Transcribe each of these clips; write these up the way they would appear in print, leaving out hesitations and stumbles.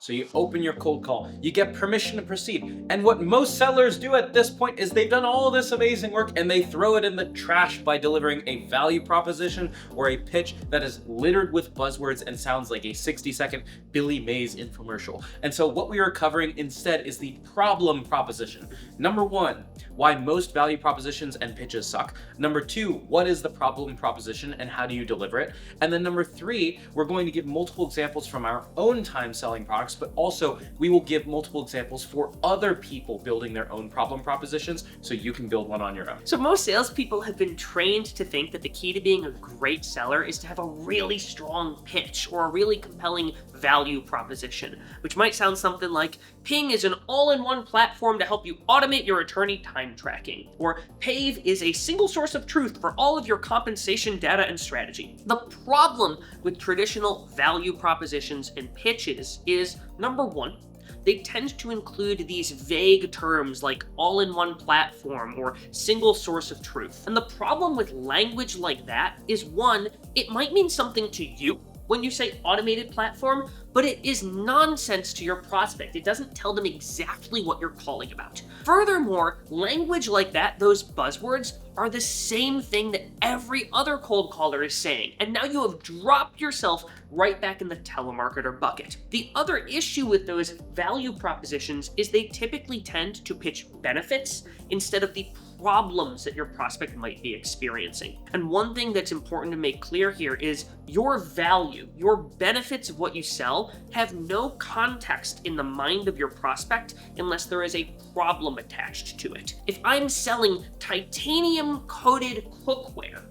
So you open your cold call, you get permission to proceed, and what most sellers do at this point is they've done all this amazing work and they throw it in the trash by delivering a value proposition or a pitch that is littered with buzzwords and sounds like a 60-second Billy Mays infomercial. And so what we are covering instead is the problem proposition. Number one, why most value propositions and pitches suck. Number two, what is the problem proposition and how do you deliver it? And then number three, we're going to give multiple examples from our own time selling products, but also we will give multiple examples for other people building their own problem propositions so you can build one on your own. So most salespeople have been trained to think that the key to being a great seller is to have a really strong pitch or a really compelling value proposition, which might sound something like Ping is an all-in-one platform to help you automate your attorney time tracking, or Pave is a single source of truth for all of your compensation data and strategy. The problem with traditional value propositions and pitches is, number one, they tend to include these vague terms like all-in-one platform or single source of truth. And the problem with language like that is, one, it might mean something to you when you say automated platform, but it is nonsense to your prospect. It doesn't tell them exactly what you're calling about. Furthermore, language like that, those buzzwords, are the same thing that every other cold caller is saying, and now you have dropped yourself right back in the telemarketer bucket. The other issue with those value propositions is they typically tend to pitch benefits instead of the problems that your prospect might be experiencing. And one thing that's important to make clear here is your value, your benefits of what you sell have no context in the mind of your prospect unless there is a problem attached to it. If I'm selling titanium-coated cookware,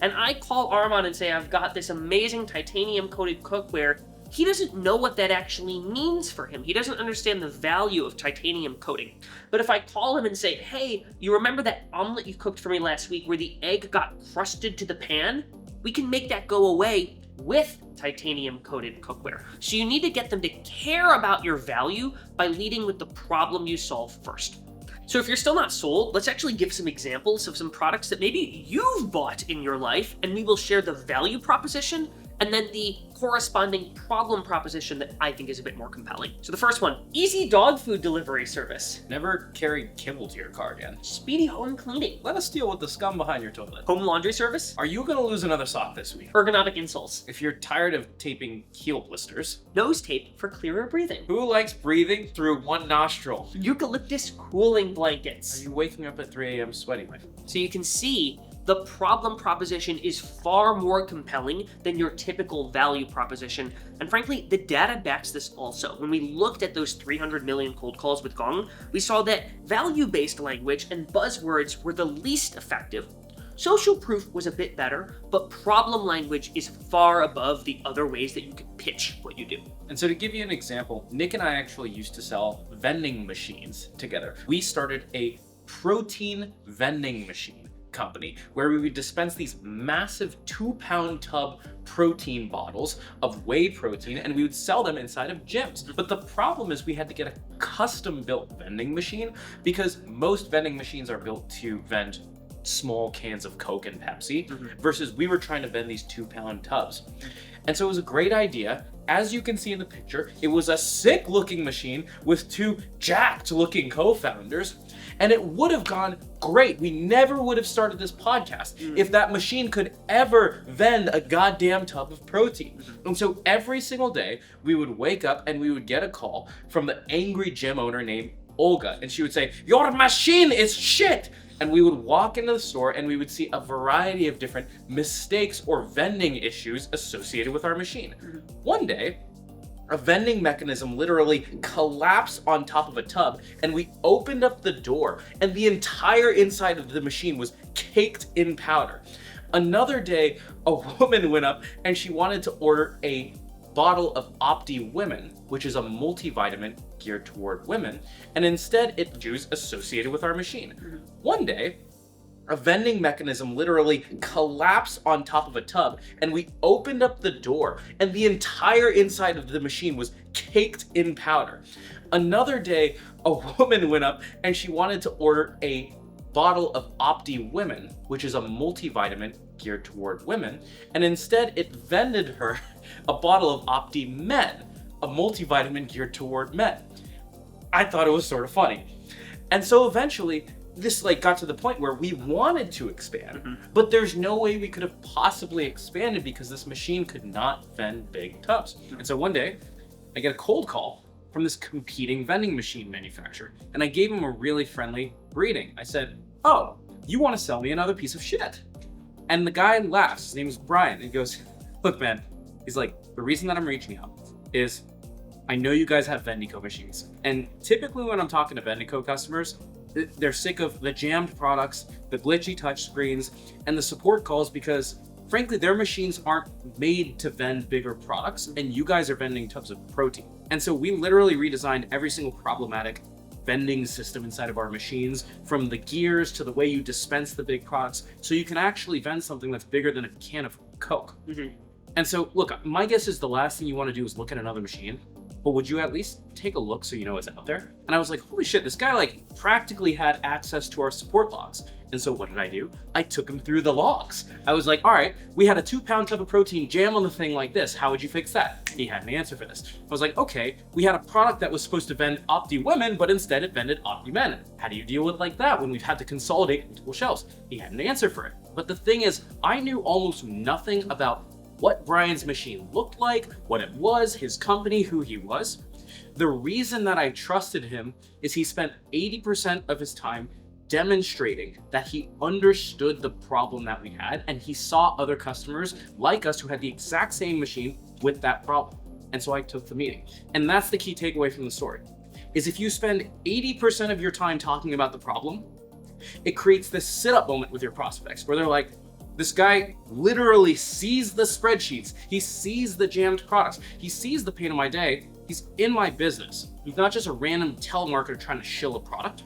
and I call Armand and say, I've got this amazing titanium-coated cookware, he doesn't know what that actually means for him. He doesn't understand the value of titanium coating. But if I call him and say, hey, you remember that omelet you cooked for me last week where the egg got crusted to the pan? We can make that go away with titanium coated cookware. So you need to get them to care about your value by leading with the problem you solve first. So if you're still not sold, let's actually give some examples of some products that maybe you've bought in your life, and we will share the value proposition and then the corresponding problem proposition that I think is a bit more compelling. So the first one, easy dog food delivery service. Never carry kibble to your car again. Speedy home cleaning. Let us deal with the scum behind your toilet. Home laundry service. Are you gonna lose another sock this week? Ergonomic insoles. If you're tired of taping heel blisters. Nose tape for clearer breathing. Who likes breathing through one nostril? Eucalyptus cooling blankets. Are you waking up at 3 a.m. sweaty, my friend? So you can see the problem proposition is far more compelling than your typical value proposition. And frankly, the data backs this also. When we looked at those 300 million cold calls with Gong, we saw that value-based language and buzzwords were the least effective. Social proof was a bit better, but problem language is far above the other ways that you could pitch what you do. And so to give you an example, Nick and I actually used to sell vending machines together. We started a protein vending machine company where we would dispense these massive 2-pound tub protein bottles of whey protein, and we would sell them inside of gyms. But the problem is we had to get a custom built vending machine because most vending machines are built to vend small cans of Coke and Pepsi versus we were trying to vend these 2-pound tubs. And so it was a great idea. As you can see in the picture, it was a sick looking machine with two jacked looking co-founders, and it would have gone great. We never would have started this podcast if that machine could ever vend a goddamn tub of protein. And so every single day we would wake up and we would get a call from the angry gym owner named Olga, and she would say, "Your machine is shit." And we would walk into the store and we would see a variety of different mistakes or vending issues associated with our machine. One day, a vending mechanism literally collapsed on top of a tub, and we opened up the door and the entire inside of the machine was caked in powder. Another day, a woman went up and she wanted to order a bottle of Opti Women, which is a multivitamin geared toward women, and instead it juice associated with our machine. One day, a vending mechanism literally collapsed on top of a tub, and we opened up the door and the entire inside of the machine was caked in powder. Another day, a woman went up and she wanted to order a bottle of Opti Women, which is a multivitamin geared toward women, and instead it vended her a bottle of Opti Men, a multivitamin geared toward men. I thought it was sort of funny. And so eventually, this got to the point where we wanted to expand, but there's no way we could have possibly expanded because this machine could not vend big tubs. And so one day, I get a cold call from this competing vending machine manufacturer, and I gave him a really friendly greeting. I said, "Oh, you want to sell me another piece of shit?" And the guy laughs. His name is Brian. And he goes, "Look, man," he's like, "the reason that I'm reaching out is I know you guys have Vendico machines. And typically when I'm talking to Vendico customers, they're sick of the jammed products, the glitchy touch screens, and the support calls because frankly, their machines aren't made to vend bigger products, and you guys are vending tubs of protein." And so we literally redesigned every single problematic vending system inside of our machines, from the gears to the way you dispense the big products, so you can actually vend something that's bigger than a can of Coke. And so, look, my guess is the last thing you want to do is look at another machine, but would you at least take a look so you know what's out there? And I was like, holy shit, this guy practically had access to our support logs. And so what did I do? I took him through the logs. I was like, all right, we had a 2-pound tub of protein jam on the thing like this. How would you fix that? He had an answer for this. I was like, okay, we had a product that was supposed to vend Opti women, but instead it vended Opti men. How do you deal with that when we've had to consolidate multiple shelves? He had an answer for it. But the thing is, I knew almost nothing about what Brian's machine looked like, what it was, his company, who he was. The reason that I trusted him is he spent 80% of his time demonstrating that he understood the problem that we had, and he saw other customers like us who had the exact same machine with that problem. And so I took the meeting. And that's the key takeaway from the story, is if you spend 80% of your time talking about the problem, it creates this sit-up moment with your prospects where they're like, this guy literally sees the spreadsheets, he sees the jammed products, he sees the pain of my day, he's in my business. He's not just a random telemarketer trying to shill a product.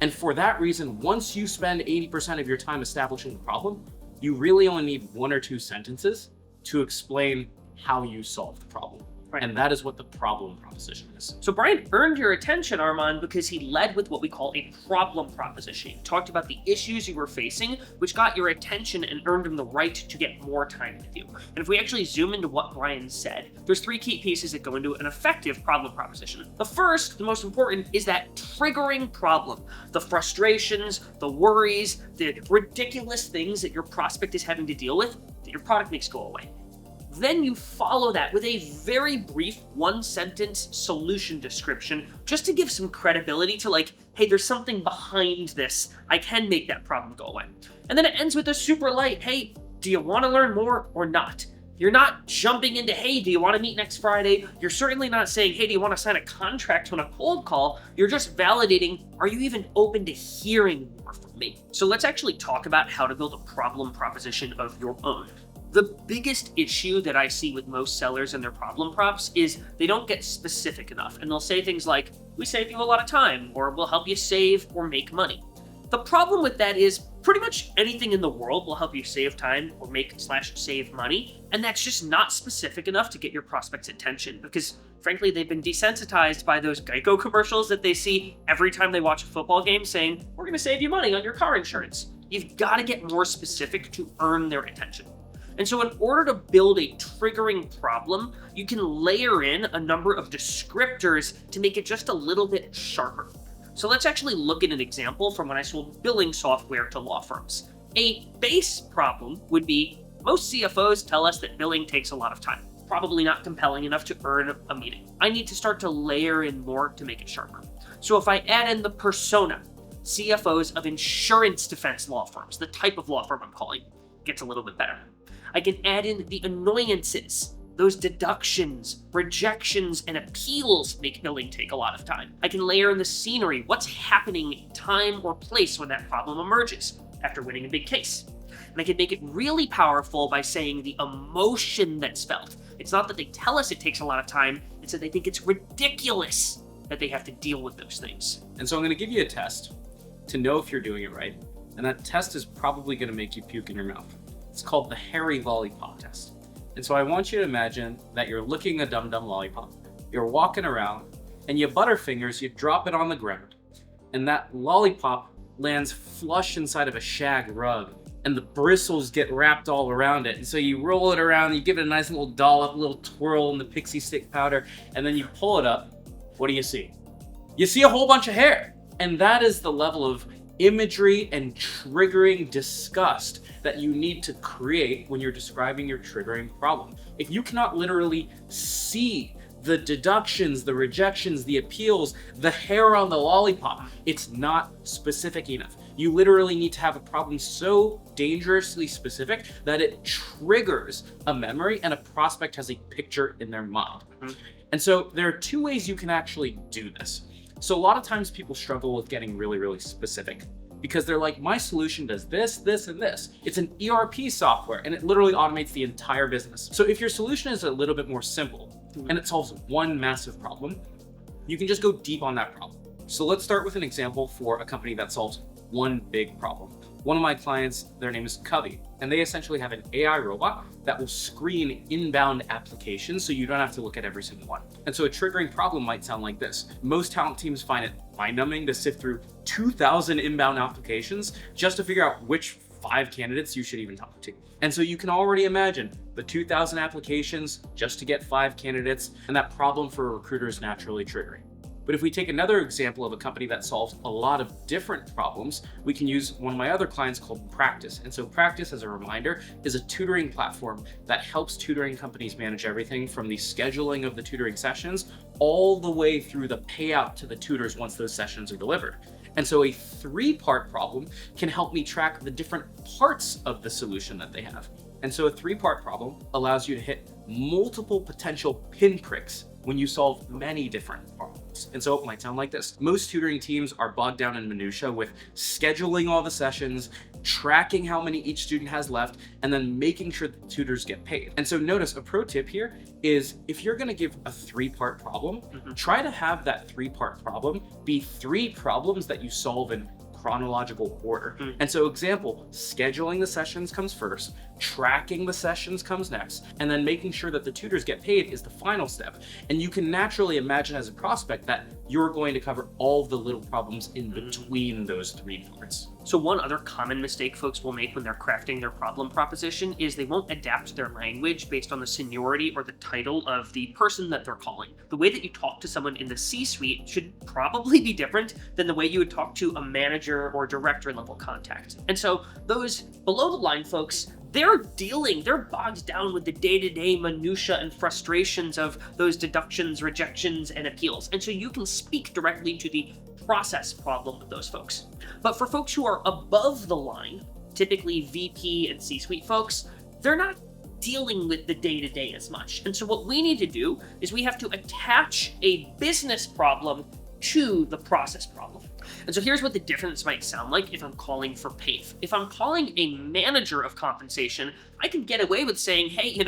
And for that reason, once you spend 80% of your time establishing the problem, you really only need 1 or 2 sentences to explain how you solve the problem. Right. And that is what the problem proposition is. So Brian earned your attention, Armand, because he led with what we call a problem proposition. He talked about the issues you were facing, which got your attention and earned him the right to get more time with you. And if we actually zoom into what Brian said, there's 3 key pieces that go into an effective problem proposition. The first, the most important, is that triggering problem. The frustrations, the worries, the ridiculous things that your prospect is having to deal with that your product makes go away. Then you follow that with a very brief 1-sentence solution description, just to give some credibility to hey, there's something behind this. I can make that problem go away. And then it ends with a super light, hey, do you want to learn more or not? You're not jumping into, hey, do you want to meet next Friday? You're certainly not saying, hey, do you want to sign a contract on a cold call? You're just validating, are you even open to hearing more from me? So let's actually talk about how to build a problem proposition of your own. The biggest issue that I see with most sellers and their problem props is they don't get specific enough, and they'll say things like, we save you a lot of time, or we'll help you save or make money. The problem with that is pretty much anything in the world will help you save time or make/save money, and that's just not specific enough to get your prospects' attention because, frankly, they've been desensitized by those Geico commercials that they see every time they watch a football game saying, we're going to save you money on your car insurance. You've got to get more specific to earn their attention. And so in order to build a triggering problem, you can layer in a number of descriptors to make it just a little bit sharper. So let's actually look at an example from when I sold billing software to law firms. A base problem would be, most CFOs tell us that billing takes a lot of time, probably not compelling enough to earn a meeting. I need to start to layer in more to make it sharper. So if I add in the persona, CFOs of insurance defense law firms, the type of law firm I'm calling, gets a little bit better. I can add in the annoyances. Those deductions, rejections, and appeals make billing take a lot of time. I can layer in the scenery, what's happening in time or place when that problem emerges after winning a big case. And I can make it really powerful by saying the emotion that's felt. It's not that they tell us it takes a lot of time, it's that they think it's ridiculous that they have to deal with those things. And so I'm going to give you a test to know if you're doing it right. And that test is probably going to make you puke in your mouth. It's called the hairy lollipop test. And so I want you to imagine that you're licking a dum-dum lollipop, you're walking around, and you butterfingers, you drop it on the ground, and that lollipop lands flush inside of a shag rug, and the bristles get wrapped all around it. And so you roll it around, you give it a nice little dollop, a little twirl in the pixie stick powder, and then you pull it up. What do you see? You see a whole bunch of hair. And that is the level of imagery and triggering disgust that you need to create when you're describing your triggering problem. If you cannot literally see the deductions, the rejections, the appeals, the hair on the lollipop, it's not specific enough. You literally need to have a problem so dangerously specific that it triggers a memory and a prospect has a picture in their mind. And so there are two ways you can actually do this. So a lot of times people struggle with getting really, really specific because they're like, my solution does this, this, and this. It's an ERP software and it literally automates the entire business. So if your solution is a little bit more simple and it solves one massive problem, you can just go deep on that problem. So let's start with an example for a company that solves one big problem. One of my clients, their name is Covey, and they essentially have an AI robot that will screen inbound applications so you don't have to look at every single one. And so a triggering problem might sound like this. Most talent teams find it mind-numbing to sift through 2,000 inbound applications just to figure out which 5 candidates you should even talk to. And so you can already imagine the 2,000 applications just to get 5 candidates, and that problem for a recruiter is naturally triggering. But if we take another example of a company that solves a lot of different problems, we can use one of my other clients called Practice. And so Practice, as a reminder, is a tutoring platform that helps tutoring companies manage everything from the scheduling of the tutoring sessions all the way through the payout to the tutors once those sessions are delivered. And so a 3-part problem can help me track the different parts of the solution that they have. And so a 3-part problem allows you to hit multiple potential pinpricks when you solve many different problems. And so it might sound like this. Most tutoring teams are bogged down in minutia with scheduling all the sessions, tracking how many each student has left, and then making sure the tutors get paid. And so notice a pro tip here is if you're gonna give a 3-part problem, try to have that 3-part problem be 3 problems that you solve in chronological order. And so example, scheduling the sessions comes first, tracking the sessions comes next, and then making sure that the tutors get paid is the final step. And you can naturally imagine as a prospect that you're going to cover all the little problems in between those 3 parts. So one other common mistake folks will make when they're crafting their problem proposition is they won't adapt their language based on the seniority or the title of the person that they're calling. The way that you talk to someone in the C-suite should probably be different than the way you would talk to a manager or director level contact. And so those below the line folks, they're bogged down with the day-to-day minutia and frustrations of those deductions, rejections, and appeals. And so you can speak directly to the process problem with those folks. But for folks who are above the line, typically VP and C-suite folks, they're not dealing with the day-to-day as much. And so what we need to do is we have to attach a business problem to the process problem. And so here's what the difference might sound like if I'm calling for PAVE. If I'm calling a manager of compensation, I can get away with saying, hey,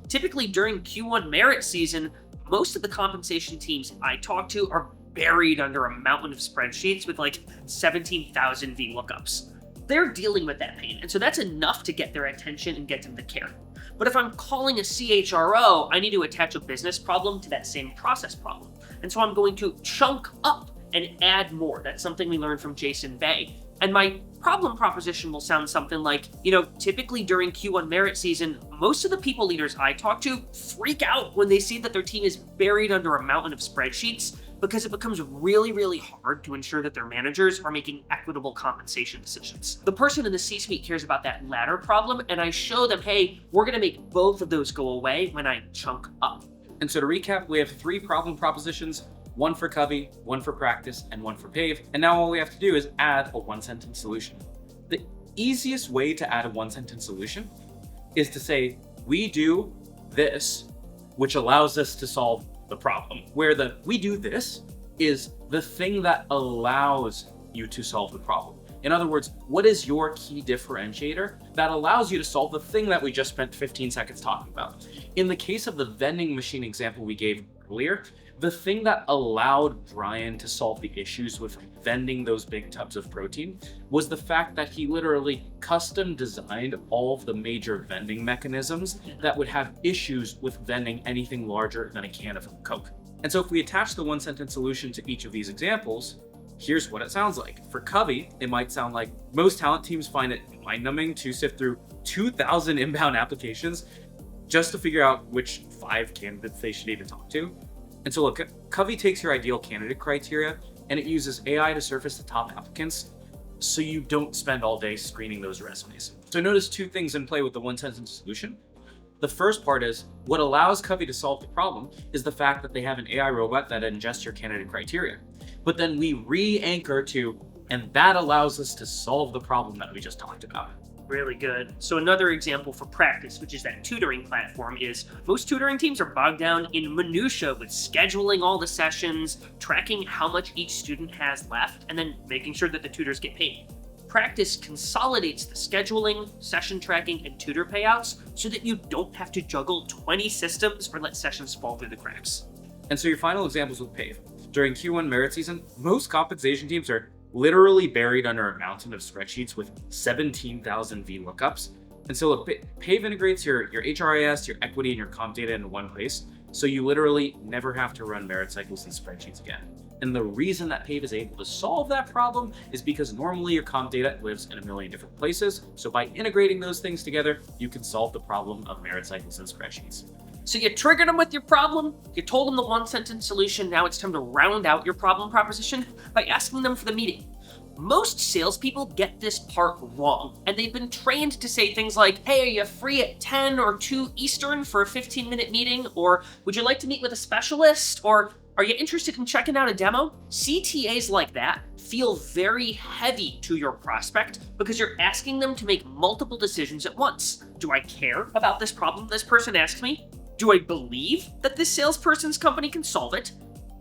typically during Q1 merit season, most of the compensation teams I talk to are buried under a mountain of spreadsheets with like 17,000 VLOOKUPs. They're dealing with that pain, and so that's enough to get their attention and get them to care. But if I'm calling a CHRO, I need to attach a business problem to that same process problem. And so I'm going to chunk up and add more. That's something we learned from Jason Bay. And my problem proposition will sound something like, typically during Q1 merit season, most of the people leaders I talk to freak out when they see that their team is buried under a mountain of spreadsheets because it becomes really, really hard to ensure that their managers are making equitable compensation decisions. The person in the C-suite cares about that latter problem, and I show them, hey, we're gonna make both of those go away when I chunk up. And so to recap, we have 3 problem propositions, 1 for Covey, 1 for Practice, and 1 for PAVE. And now all we have to do is add a 1-sentence solution. The easiest way to add a 1-sentence solution is to say, we do this, which allows us to solve the problem, where the we do this is the thing that allows you to solve the problem. In other words, what is your key differentiator that allows you to solve the thing that we just spent 15 seconds talking about? In the case of the vending machine example we gave earlier, the thing that allowed Brian to solve the issues with vending those big tubs of protein was the fact that he literally custom designed all of the major vending mechanisms that would have issues with vending anything larger than a can of Coke. And so if we attach the 1-sentence solution to each of these examples, Here's what it sounds like. For Covey, it might sound like most talent teams find it mind-numbing to sift through 2,000 inbound applications just to figure out which 5 candidates they should even talk to. And so look, Covey takes your ideal candidate criteria and it uses AI to surface the top applicants so you don't spend all day screening those resumes. So notice 2 things in play with the one-sentence solution. The first part is what allows Covey to solve the problem is the fact that they have an AI robot that ingests your candidate criteria. But then we re-anchor to, and that allows us to solve the problem that we just talked about. Really good. So another example for practice, which is that tutoring platform, is most tutoring teams are bogged down in minutia with scheduling all the sessions, tracking how much each student has left, and then making sure that the tutors get paid. Practice consolidates the scheduling, session tracking, and tutor payouts so that you don't have to juggle 20 systems or let sessions fall through the cracks. And so your final examples with PAVE. During Q1 merit season, most compensation teams are literally buried under a mountain of spreadsheets with 17,000 VLOOKUPs. And so look, PAVE integrates your HRIS, your equity, and your comp data into one place, so you literally never have to run merit cycles and spreadsheets again. And the reason that PAVE is able to solve that problem is because normally your comp data lives in a million different places. So by integrating those things together, you can solve the problem of merit cycles and spreadsheets. So you triggered them with your problem, you told them the one-sentence solution, now it's time to round out your problem proposition by asking them for the meeting. Most salespeople get this part wrong, and they've been trained to say things like, hey, are you free at 10 or 2 Eastern for a 15-minute meeting? Or would you like to meet with a specialist? Or are you interested in checking out a demo? CTAs like that feel very heavy to your prospect because you're asking them to make multiple decisions at once. Do I care about this problem this person asked me? Do I believe that this salesperson's company can solve it?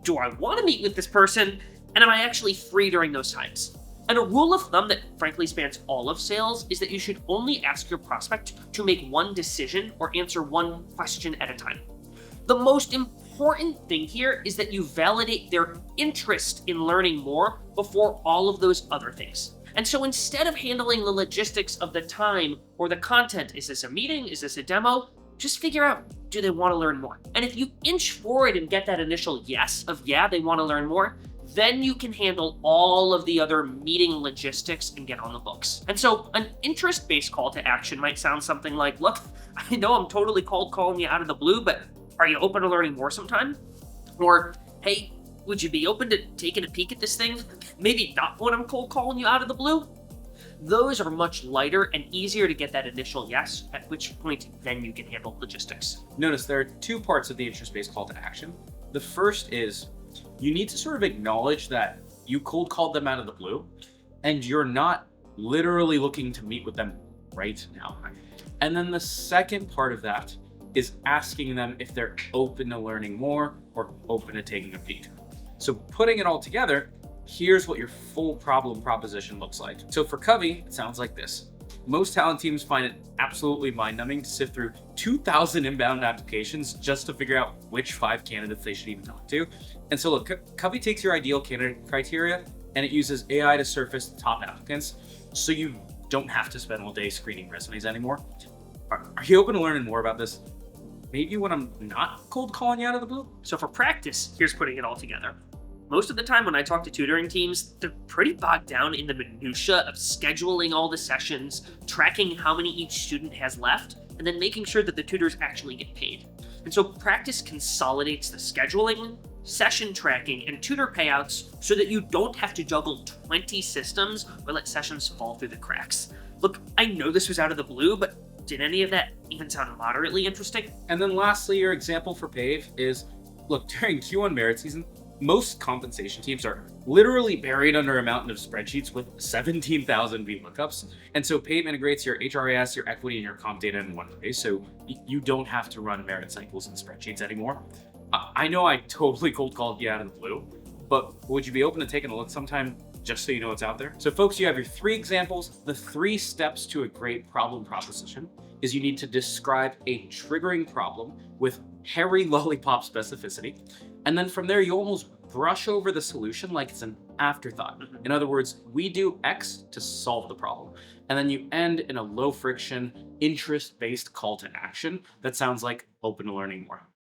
Do I want to meet with this person? And am I actually free during those times? And a rule of thumb that frankly spans all of sales is that you should only ask your prospect to make one decision or answer one question at a time. The most important thing here is that you validate their interest in learning more before all of those other things. And so instead of handling the logistics of the time or the content, is this a meeting? Is this a demo? Just figure out, do they want to learn more? And if you inch forward and get that initial yes of, yeah, they want to learn more, then you can handle all of the other meeting logistics and get on the books. And so an interest-based call to action might sound something like, look, I know I'm totally cold calling you out of the blue, but are you open to learning more sometime? Or, hey, would you be open to taking a peek at this thing? Maybe not when I'm cold calling you out of the blue. Those are much lighter and easier to get that initial yes, at which point then you can handle logistics. Notice there are 2 parts of the interest-based call to action. The first is you need to sort of acknowledge that you cold called them out of the blue and you're not literally looking to meet with them right now. And then the second part of that is asking them if they're open to learning more or open to taking a peek. So putting it all together, here's what your full problem proposition looks like. So for Covey, it sounds like this. Most talent teams find it absolutely mind-numbing to sift through 2,000 inbound applications just to figure out which 5 candidates they should even talk to. And so look, Covey takes your ideal candidate criteria and it uses AI to surface the top applicants so you don't have to spend all day screening resumes anymore. Are you open to learning more about this? Maybe when I'm not cold calling you out of the blue? So for practice, here's putting it all together. Most of the time when I talk to tutoring teams, they're pretty bogged down in the minutia of scheduling all the sessions, tracking how many each student has left, and then making sure that the tutors actually get paid. And so practice consolidates the scheduling, session tracking, and tutor payouts so that you don't have to juggle 20 systems or let sessions fall through the cracks. Look, I know this was out of the blue, but did any of that even sound moderately interesting? And then lastly, your example for PAVE is, look, during Q1 merit season, most compensation teams are literally buried under a mountain of spreadsheets with 17,000 VLOOKUPs. And so PAVE integrates your HRIS, your equity, and your comp data in one place. So you don't have to run merit cycles and spreadsheets anymore. I know I totally cold called you out of the blue, but would you be open to taking a look sometime just so you know what's out there? So folks, you have your 3 examples. The 3 steps to a great problem proposition is you need to describe a triggering problem with hairy lollipop specificity. And then from there, you almost brush over the solution like it's an afterthought. In other words, we do X to solve the problem. And then you end in a low friction, interest-based call to action that sounds like open to learning more.